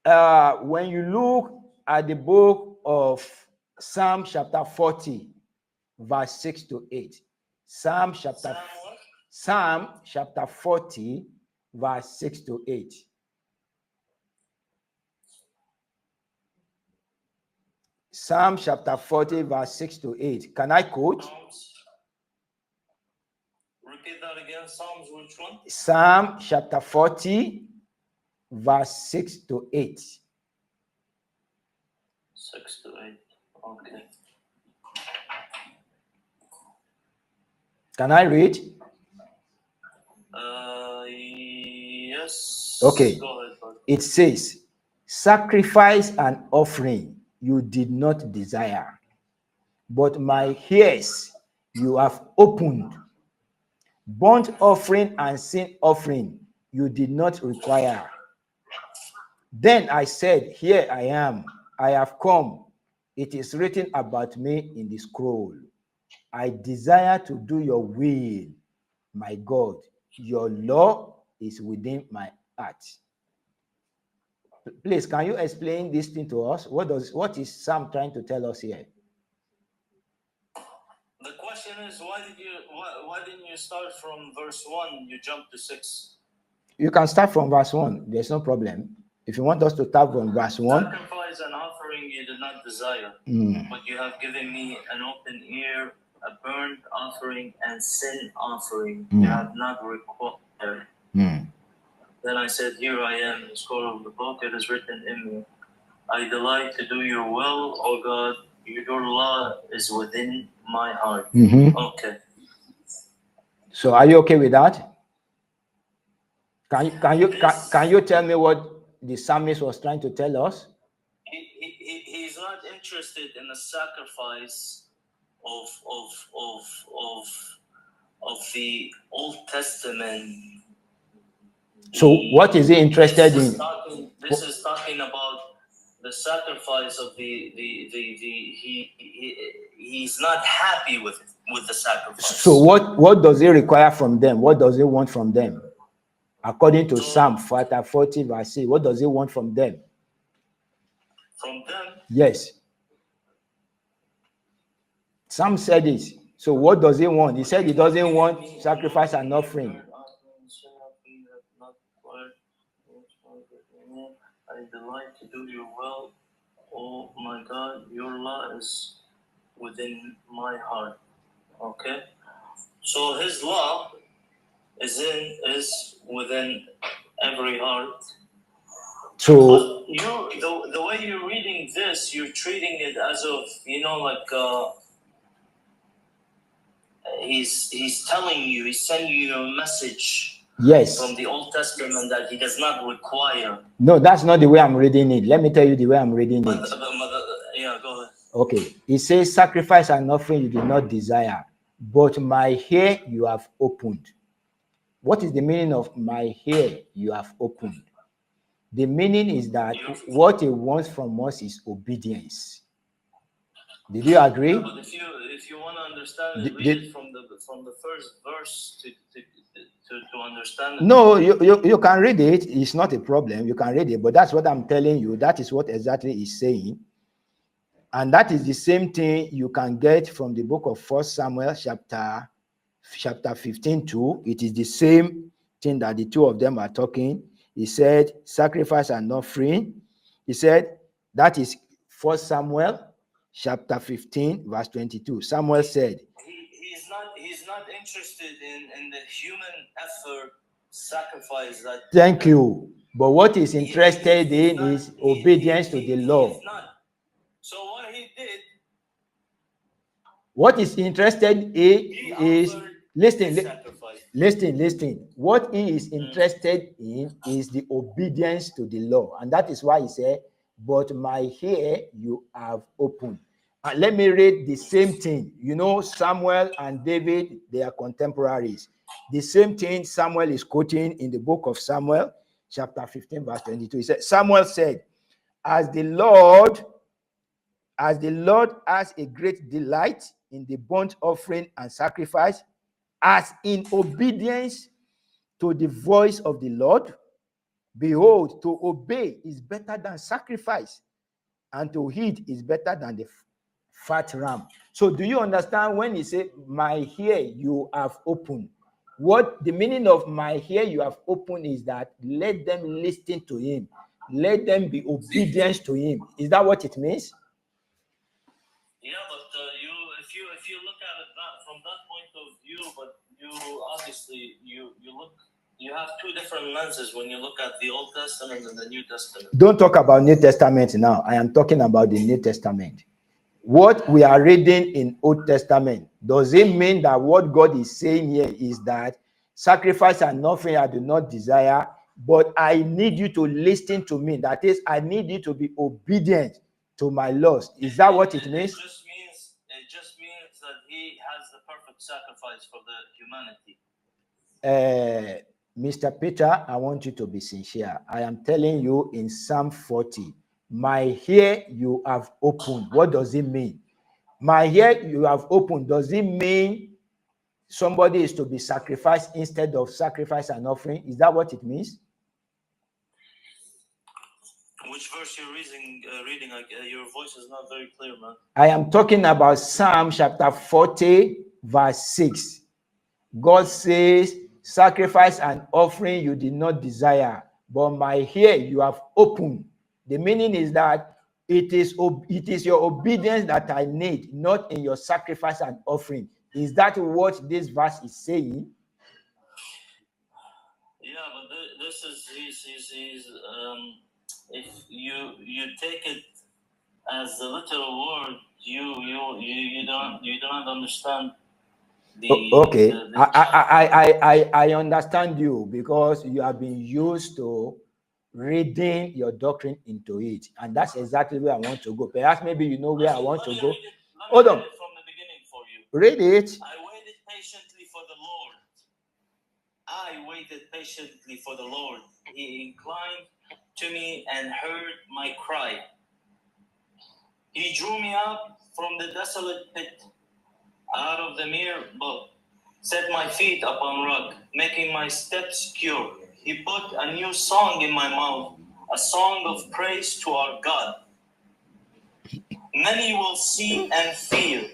When you look at the book of Psalm chapter 40, verse 6 to 8. Psalm chapter 40, verse 6 to 8. Psalm chapter 40, verse 6 to 8. Can I quote? Repeat that again. Psalms, which one? Psalm chapter 40, verse 6 to 8. 6 to 8. Okay. Can I read? Yes. Okay. Go ahead, bud. It says, sacrifice and offering you did not desire, but my ears you have opened. Burnt offering and sin offering you did not require. Then I said, here I am, I have come. It is written about me in the scroll. I desire to do your will, my God. Your law is within my heart. Please, can you explain this thing to us? What is Sam trying to tell us here? The question is, why didn't you start from verse 1? You jumped to 6. You can start from verse 1. There's no problem. If you want us to start from verse 1. Sacrifice and offering you did not desire, but you have given me an open ear, a burnt offering and sin offering you have not required. Then I said, here I am, the scroll of the book, it is written in me. I delight to do your will, O God. Your law is within my heart. Okay. So are you okay with that? Can you tell me what the psalmist was trying to tell us? He's not interested in the sacrifice of the Old Testament. So what is he interested in? This is talking about the sacrifice of he's not happy with the sacrifice. So what does he require from them? What does he want from them? According to Psalm 40, verse 8, what does he want from them? From them? Yes. Sam said it. So what does he want? He said he doesn't want sacrifice and offering. I delight to do your will. Oh my God, your law is within my heart. Okay? So his law is within every heart. So the way you're reading this, you're treating it as of, he's telling you, he's sending you a message. Yes. From the Old Testament that he does not require. No, that's not the way I'm reading it. Let me tell you the way I'm reading it. Yeah, go ahead. Okay. It says, sacrifice and offering you did not desire, but my ear you have opened. What is the meaning of my ear you have opened? The meaning is that what he wants from us is obedience. Did you agree? Yeah, but if you want to understand it, read it from the first verse to understand it. No, you can read it. It's not a problem. You can read it, but that's what I'm telling you. That is what exactly he's saying. And that is the same thing you can get from the book of 1 Samuel chapter 15 too. It is the same thing that the two of them are talking. He said, sacrifice and offering. He said, that is 1 Samuel chapter 15, verse 22. Samuel said, he's not interested in the human effort sacrifice that. Thank you. But what he's interested in is obedience to the law. So what he did. What is interested in is listen. What he is interested in is the obedience to the law, and that is why he said, "But my ear you have opened." And let me read the same thing. You know, Samuel and David, they are contemporaries. The same thing Samuel is quoting in the book of Samuel, chapter 15, verse 22. He said, Samuel said, as the Lord has a great delight in the burnt offering and sacrifice, as in obedience to the voice of the Lord, Behold, to obey is better than sacrifice, and to heed is better than the fat ram. So do you understand when he said, my ear you have opened? What the meaning of my ear you have opened is that let them listen to him. Let them be obedient to him. Is that what it means? Yeah, but if you look at it from that point of view, but you obviously you have two different lenses when you look at the Old Testament and the New Testament. Don't talk about New Testament now. I am talking about the New Testament. What we are reading in Old Testament, does it mean that what God is saying here is that sacrifice and offering I do not desire, but I need you to listen to me? That is, I need you to be obedient to my laws. Is that what it means? It just means that he has the perfect sacrifice for the humanity. Mr. Peter, I want you to be sincere. I am telling you in Psalm 40, my ear you have opened. What does it mean? My ear you have opened, does it mean somebody is to be sacrificed instead of sacrifice and offering? Is that what it means? Which verse you're reading? Your voice is not very clear, man. I am talking about Psalm chapter 40, verse 6. God says, sacrifice and offering you did not desire, but my ear you have opened. The meaning is that it is your obedience that I need, not in your sacrifice and offering. Is that what this verse is saying? Yeah, but this is if you take it as a literal word, you don't understand. Okay, I understand you because you have been used to reading your doctrine into it, and that's exactly where I want to go. Perhaps maybe you know where I want to go. Hold on. From the beginning for you. Read it. I waited patiently for the Lord. I waited patiently for the Lord. He inclined to me and heard my cry. He drew me up from the desolate pit, out of the mere boat, set my feet upon rock, making my steps secure. He put a new song in my mouth, a song of praise to our God. Many will see and fear,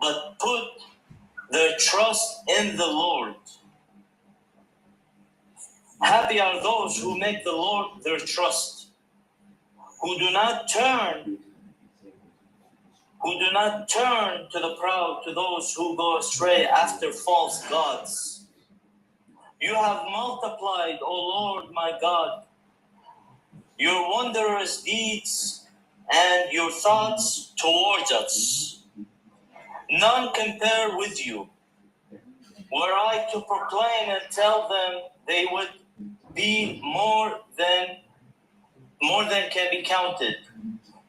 but put their trust in the Lord. Happy are those who make the Lord their trust, who do not turn to the proud, to those who go astray after false gods. You have multiplied, O Lord my God, your wondrous deeds and your thoughts towards us. None compare with you. Were I to proclaim and tell them, they would be more than can be counted.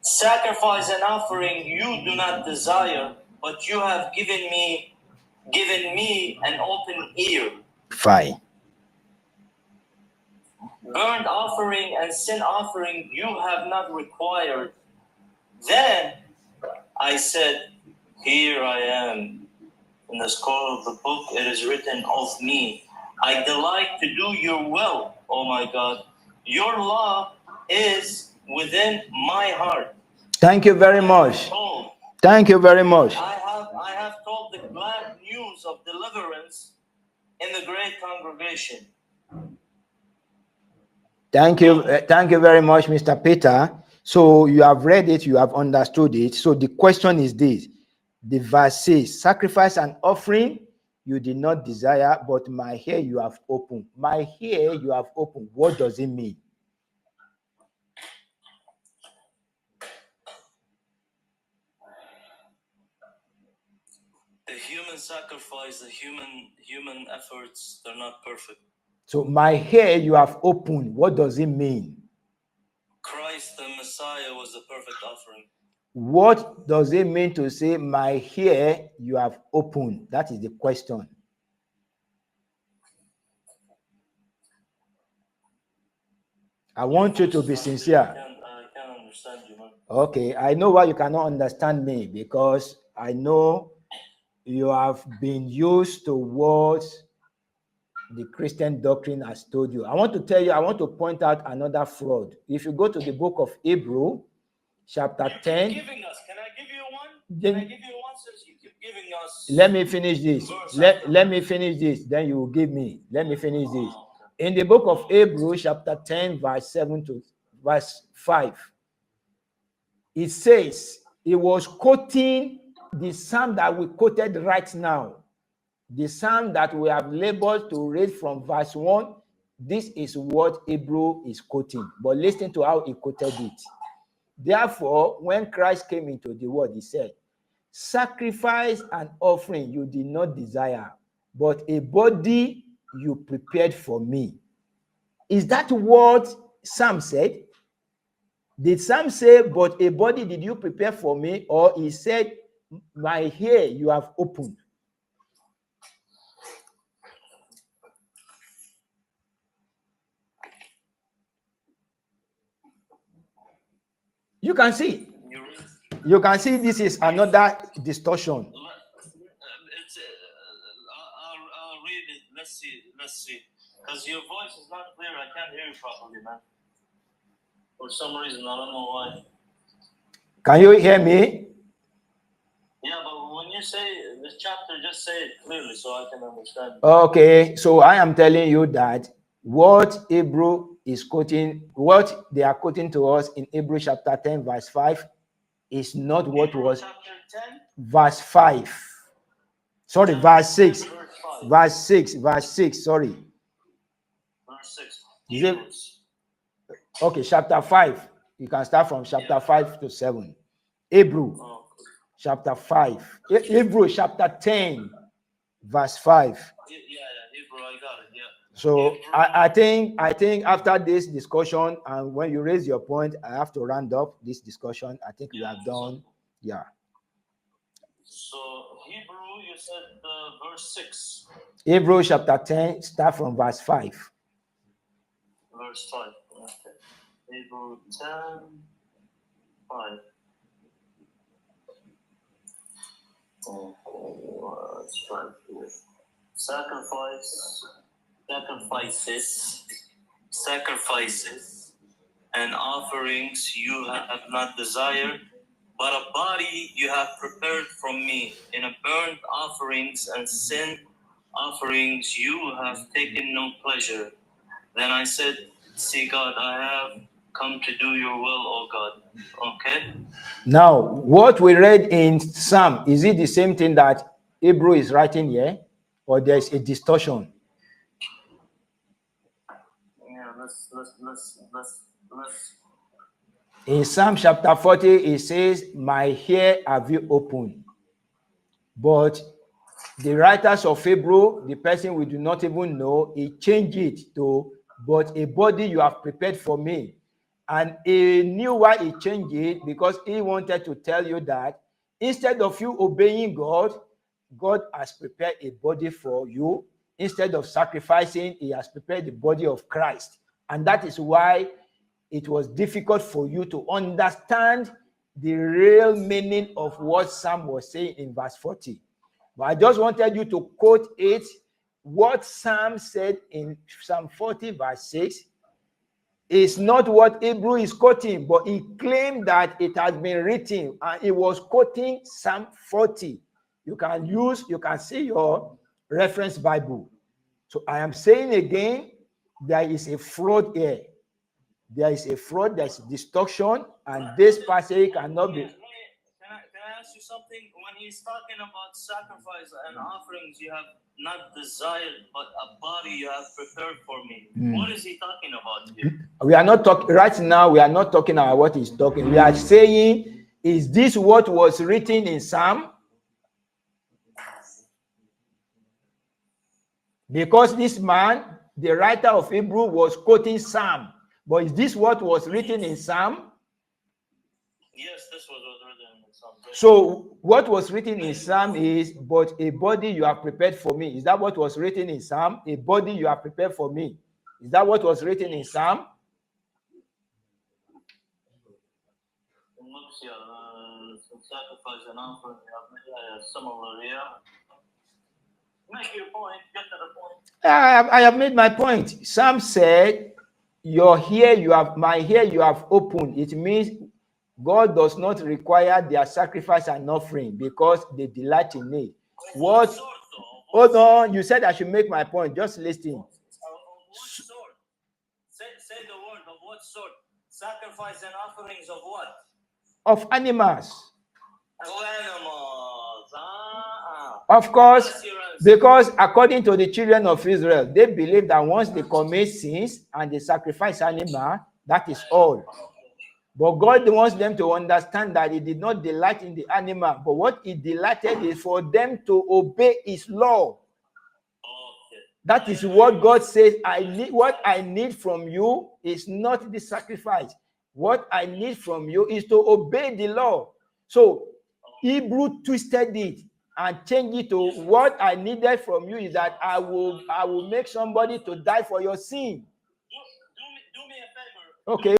Sacrifice and offering you do not desire, but you have given me an open ear. Fine. Burnt offering and sin offering you have not required. Then I said, here I am. In the scroll of the book it is written of me, I delight to do your will, O my God. Your law is within my heart. Thank you very much. Thank you very much. I have told the glad news of deliverance in the great congregation. Thank you very much, Mr. Peter. So you have read it, you have understood it. So the question is this: the verse says, "Sacrifice and offering you did not desire, but my ear you have opened." My ear you have opened. What does it mean? The human sacrifice, the human efforts, they're not perfect. So my ear you have opened. What does it mean? Christ the Messiah was the perfect offering. What does it mean to say my ear you have opened? That is the question. I want you to be sincere. I can't understand you, man. Okay, I know why you cannot understand me, because I know you have been used to words the Christian doctrine has told you. I want to tell you, I want to point out another fraud. If you go to the book of Hebrew, chapter 10. Can I give you one? Can I give you one since you keep giving us? Let me finish this. Let me finish this. Then you will give me. Let me finish this. In the book of Hebrew, chapter 10, verse 7 to verse 5, it says, it was quoting the psalm that we quoted right now. The psalm that we have labeled to read from verse 1. This is what Hebrew is quoting. But listen to how he quoted it. Therefore, when Christ came into the world, he said, sacrifice and offering you did not desire, but a body you prepared for me. Is that what Psalm said? Did Psalm say, but a body did you prepare for me? Or he said, my ear you have opened? You can see. You can see this is another distortion. I'll read it. Let's see. Because your voice is not clear. I can't hear you properly, man. For some reason, I don't know why. Can you hear me? Yeah, but when you say the chapter, just say it clearly so I can understand. Okay, so I am telling you that what Hebrew is quoting, what they are quoting to us in Hebrew chapter 10, verse 5, is not what Hebrew was chapter 10? verse 5. Sorry, verse 6. Verse 6, verse 6, sorry. Verse 6. Is it? Okay, chapter 5. You can start from chapter 5 to 7. Hebrew, chapter 5. Hebrew, chapter 10, verse 5. Yeah, Hebrew, I got it, yeah. So I think after this discussion, and when you raise your point, I have to round up this discussion. I think we have done, yeah. So Hebrew, you said verse 6. Hebrew chapter 10, start from verse 5. Verse 5. Okay. Hebrew 10, 5. Sacrifices and offerings you have not desired, but a body you have prepared from me. In a burnt offerings and sin offerings you have taken no pleasure. Then I said, see, God, I have come to do your will, O God. Okay? Now, what we read in Psalm, is it the same thing that Hebrew is writing here? Or there's a distortion? Yeah, let's. In Psalm chapter 40, it says, my ear have you opened. But the writers of Hebrew, the person we do not even know, he changed it to, but a body you have prepared for me. And he knew why he changed it, because he wanted to tell you that instead of you obeying God, God has prepared a body for you. Instead of sacrificing, he has prepared the body of Christ. And that is why it was difficult for you to understand the real meaning of what Psalm was saying in verse 40. But I just wanted you to quote it, what Psalm said in Psalm 40, verse 6, is not what Hebrew is quoting, but he claimed that it has been written, and he was quoting Psalm 40. You can see your reference Bible. So I am saying again, there is a fraud here. There is a fraud, there is distortion, and this passage cannot be. Can I ask you something? When he's talking about sacrifice and offerings you have not desired, but a body you have prepared for me, what is he talking about here? We are not talking right now. We are not talking about what he's talking. We are saying, is this what was written in Psalm? Because this man, the writer of Hebrew, was quoting Psalm. But is this what was written in Psalm? Yes, this was written in Psalm. So what was written in Psalm is, but a body you have prepared for me. Is that what was written in Psalm? A body you have prepared for me. Is that what was written in Psalm? Sacrifice and offering, similar, yeah. Make your point. Get to the point. I have made my point. Some said, your hair you have, my hair you have opened. It means God does not require their sacrifice and offering because they delight in it. What? Hold on. You said I should make my point. Just listen. What sort? Say the word of what sort? Sacrifice and offerings of what? Of animals. Of animals. Of course, because according to the children of Israel, they believe that once they commit sins and they sacrifice animal, that is all. But God wants them to understand that He did not delight in the animal, but what He delighted is for them to obey His law. That is what God says. What I need from you is not the sacrifice. What I need from you is to obey the law. So Hebrew twisted it and changed it to what I needed from you is that I will make somebody to die for your sin. Do me a favor. Okay.